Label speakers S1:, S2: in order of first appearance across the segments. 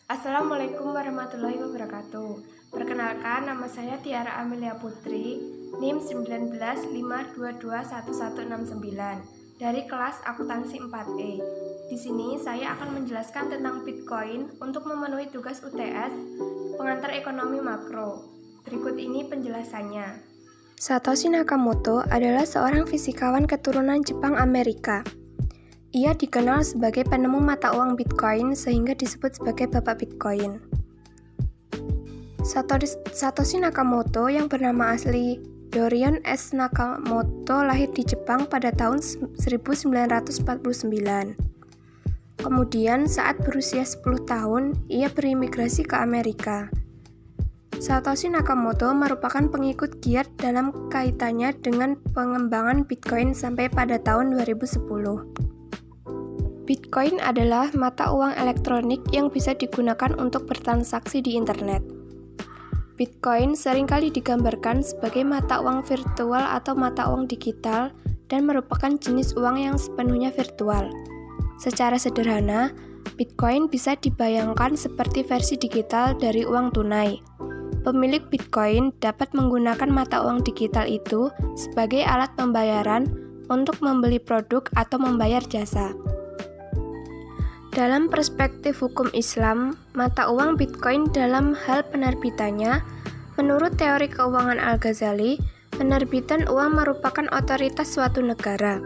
S1: Assalamualaikum warahmatullahi wabarakatuh. Perkenalkan, nama saya Tiara Amelia Putri, NIM 1952221169 dari kelas akuntansi 4E. Di sini saya akan menjelaskan tentang Bitcoin untuk memenuhi tugas UTS pengantar ekonomi makro. Berikut ini penjelasannya. Satoshi Nakamoto adalah seorang fisikawan keturunan Jepang Amerika. Ia dikenal sebagai penemu mata uang Bitcoin sehingga disebut sebagai Bapak Bitcoin. Satoshi Nakamoto yang bernama asli Dorian S. Nakamoto lahir di Jepang pada tahun 1949. Kemudian saat berusia 10 tahun, ia berimigrasi ke Amerika. Satoshi Nakamoto merupakan pengikut giat dalam kaitannya dengan pengembangan Bitcoin sampai pada tahun 2010. Bitcoin adalah mata uang elektronik yang bisa digunakan untuk bertransaksi di internet. Bitcoin seringkali digambarkan sebagai mata uang virtual atau mata uang digital dan merupakan jenis uang yang sepenuhnya virtual. Secara sederhana, Bitcoin bisa dibayangkan seperti versi digital dari uang tunai. Pemilik Bitcoin dapat menggunakan mata uang digital itu sebagai alat pembayaran untuk membeli produk atau membayar jasa. Dalam perspektif hukum Islam, mata uang Bitcoin dalam hal penerbitannya, menurut teori keuangan Al-Ghazali, penerbitan uang merupakan otoritas suatu negara.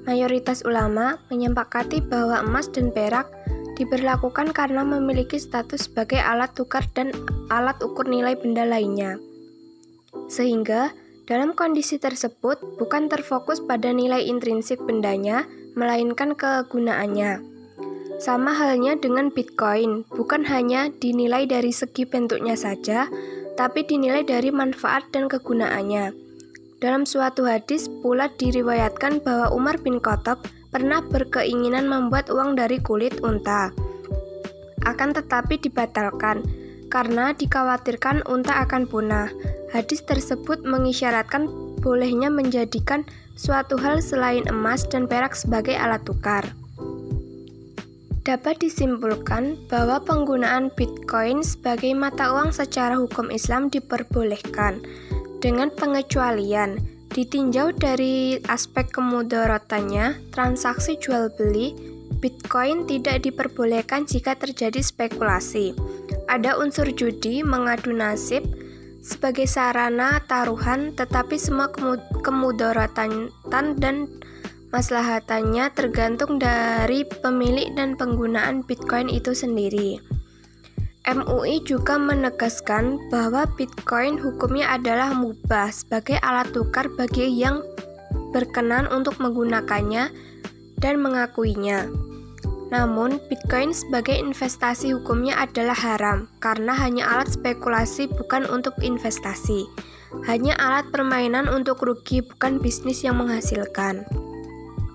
S1: Mayoritas ulama menyepakati bahwa emas dan perak diberlakukan karena memiliki status sebagai alat tukar dan alat ukur nilai benda lainnya. Sehingga, dalam kondisi tersebut bukan terfokus pada nilai intrinsik bendanya, melainkan kegunaannya. Sama halnya dengan Bitcoin, bukan hanya dinilai dari segi bentuknya saja, tapi dinilai dari manfaat dan kegunaannya. Dalam suatu hadis pula diriwayatkan bahwa Umar bin Khattab pernah berkeinginan membuat uang dari kulit unta. Akan tetapi dibatalkan, karena dikhawatirkan unta akan punah. Hadis tersebut mengisyaratkan bolehnya menjadikan suatu hal selain emas dan perak sebagai alat tukar. Dapat disimpulkan bahwa penggunaan Bitcoin sebagai mata uang secara hukum Islam diperbolehkan, dengan pengecualian ditinjau dari aspek kemudaratannya. Transaksi jual-beli Bitcoin tidak diperbolehkan jika terjadi spekulasi, ada unsur judi, mengadu nasib sebagai sarana taruhan, tetapi semua kemudaratan dan maslahatannya tergantung dari pemilik dan penggunaan Bitcoin itu sendiri. MUI juga menegaskan bahwa Bitcoin hukumnya adalah mubah sebagai alat tukar bagi yang berkenan untuk menggunakannya dan mengakuinya. Namun, Bitcoin sebagai investasi hukumnya adalah haram karena hanya alat spekulasi bukan untuk investasi. Hanya alat permainan untuk rugi bukan bisnis yang menghasilkan.